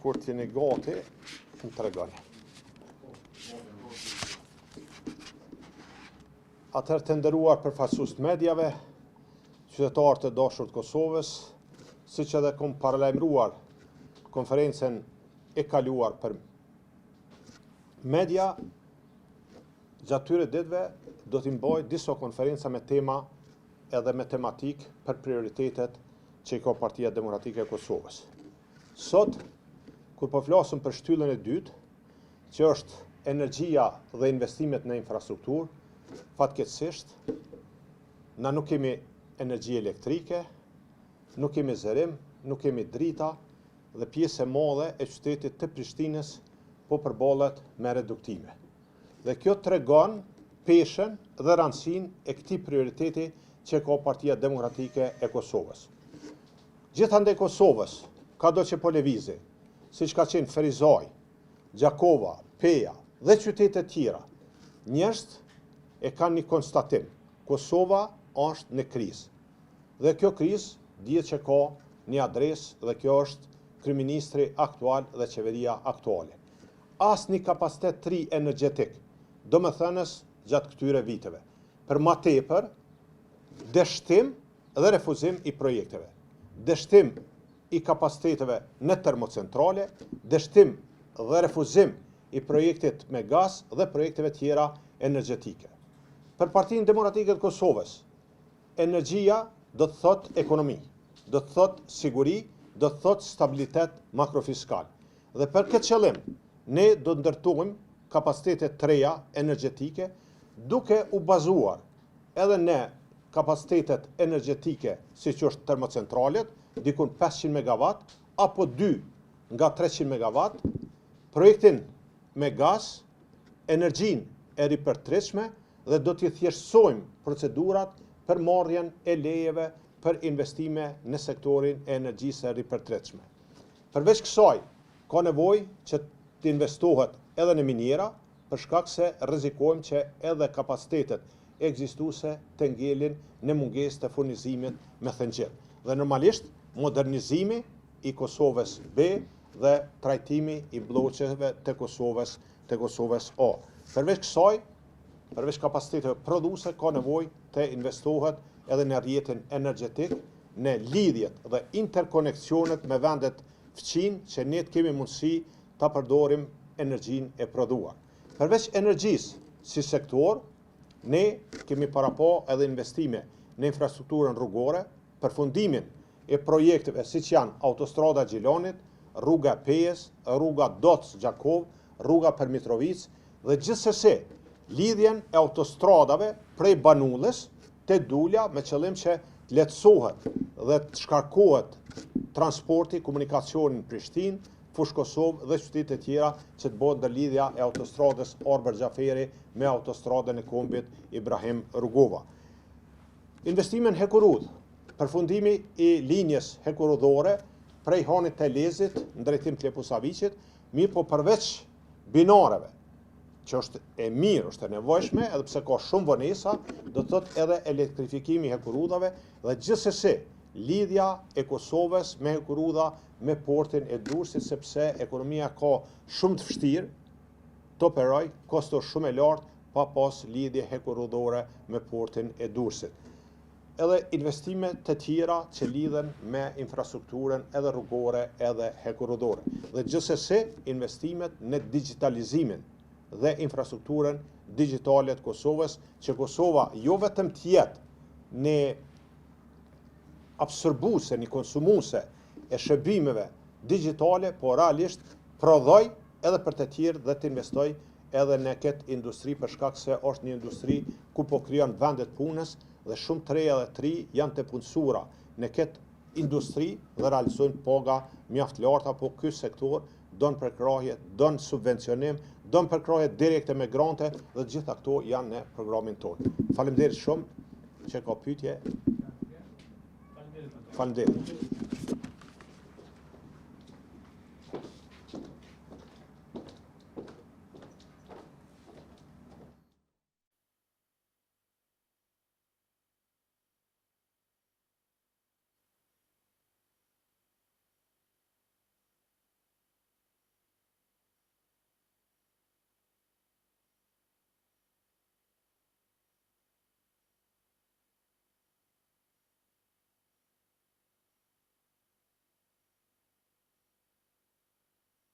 Kur t'jeni gati, më tregoni. Atëherë të nderuar përfaqësues të mediave, qytetarë të dashur të Kosovës, siç edhe kom paralajmëruar konferencën e kaluar për media, gjatë tyre ditëve do t'i mbaj disa konferenca me tema edhe me tematik për prioritetet që i ka Partia Demokratike e Kosovës. Sot, kur po flasim për shtyllën e dytë, që është energjia dhe investimet në infrastrukturë, fatkeqësisht, na nuk kemi energji elektrike, nuk kemi zërim, nuk kemi drita dhe pjesë e madhe e qytetit të Prishtinës po përballet me reduktime. Dhe kjo tregon peshën dhe rëndësinë e këtij prioriteti që ka Partia Demokratike e Kosovës. Gjithandaj Kosovës, kado që po lëvizi, siç ka qenë Ferizaj, Gjakova, Peja dhe qytete tjera, njerëzit e kanë një konstatim. Kosova është në krizë. Dhe kjo krizë dihet që ka një adresë dhe kjo është kryeministri aktual dhe qeveria aktuale. Asnjë kapacitet të ri energjetik, domethënës gjatë këtyre viteve. Për ma tepër, dështim dhe refuzim i projekteve. Dështim i kapaciteteve në termocentrale, dështim dhe refuzim i projektit me gaz dhe projekteve tjera energjetike. Për Partinë Demokratike të Kosovës, energjia do të thotë ekonomi, do të thotë siguri, do të thotë stabilitet makrofiskal. Dhe për këtë qëllim, ne do të ndërtojmë kapacitetet të reja energjetike, duke u bazuar edhe në kapacitetet energjetike, si që është termocentralet, dikun 500 MW, apo 2 nga 300 MW, projektin me gaz, energjin e ripërtritshme dhe do t'i thjeshtësojmë procedurat për marrjen e lejeve për investime në sektorin e energjisë e ripërtritshme. Përveç kësaj, ka nevojë që të investohet edhe në miniera, për shkak se rrezikojmë që edhe kapacitetet ekzistuese të ngelin në mungesë të furnizimit me thëngjell. Dhe normalisht, modernizimi i Kosovës B dhe trajtimi i bllokeve të Kosovës A. Përveç kësaj, përveç kapaciteteve prodhuese, ka nevojë të investohet edhe në rrjetin energjetik, në lidhjet dhe interkoneksionet me vendet fqin që ne kemi mundësi ta përdorim energjinë e prodhuar. Përveç energjisë si sektor, ne kemi parapo edhe investime në infrastrukturën rrugore, përfundimin e projekteve siç janë autostrada Gjilanit, rruga Pejës, rruga Doc-Gjakov, rruga për Mitrovic dhe gjithsesi lidhjen e autostradave prej Banullës te Dulja me qëllim që të lehtësohet dhe të shkarkohet transporti, komunikacioni në Prishtinë, Fushë Kosovë dhe qytete tjera që të bëhet ndërlidhja e autostradës Arber Xhaferi me autostradën e kombit Ibrahim Rugova. Investimin Hekurudh, përfundimi i linjes hekurudhore prej Hanit të Lezit në drejtim të Lepusavicit, mirë po përveç binareve, që është e mirë, është e nevojshme, edhe pse ka shumë vonesa, do të thotë edhe elektrifikimi i hekurudhave dhe gjithsesi lidhja e Kosovës me hekurudha me portin e Durrësit, sepse ekonomia ka shumë të vështirë të operoj, kosto shumë e lartë pa pas lidhje hekurudhore me portin e Durrësit. Edhe investime të tjera që lidhen me infrastrukturën edhe rrugore edhe hekurudhore. Dhe gjithsesi investimet në digitalizimin dhe infrastrukturën digjitale të Kosovës, që Kosova jo vetëm të jetë në absorbuese, një konsumuese e shërbimeve digjitale, por realisht prodhoj edhe për të tjerë dhe të investoj edhe në këtë industri, për shkak se është një industri ku po krijon vendet punës dhe shumë të reja dhe të ri janë të punësura në këtë industri dhe realizojnë paga mjaft larta, po ky sektor don përkrahje, don subvencionim, don përkrahje direkte me grante dhe gjitha këto janë në programin tonë. Faleminderit shumë që ka pyetje. Faleminderit.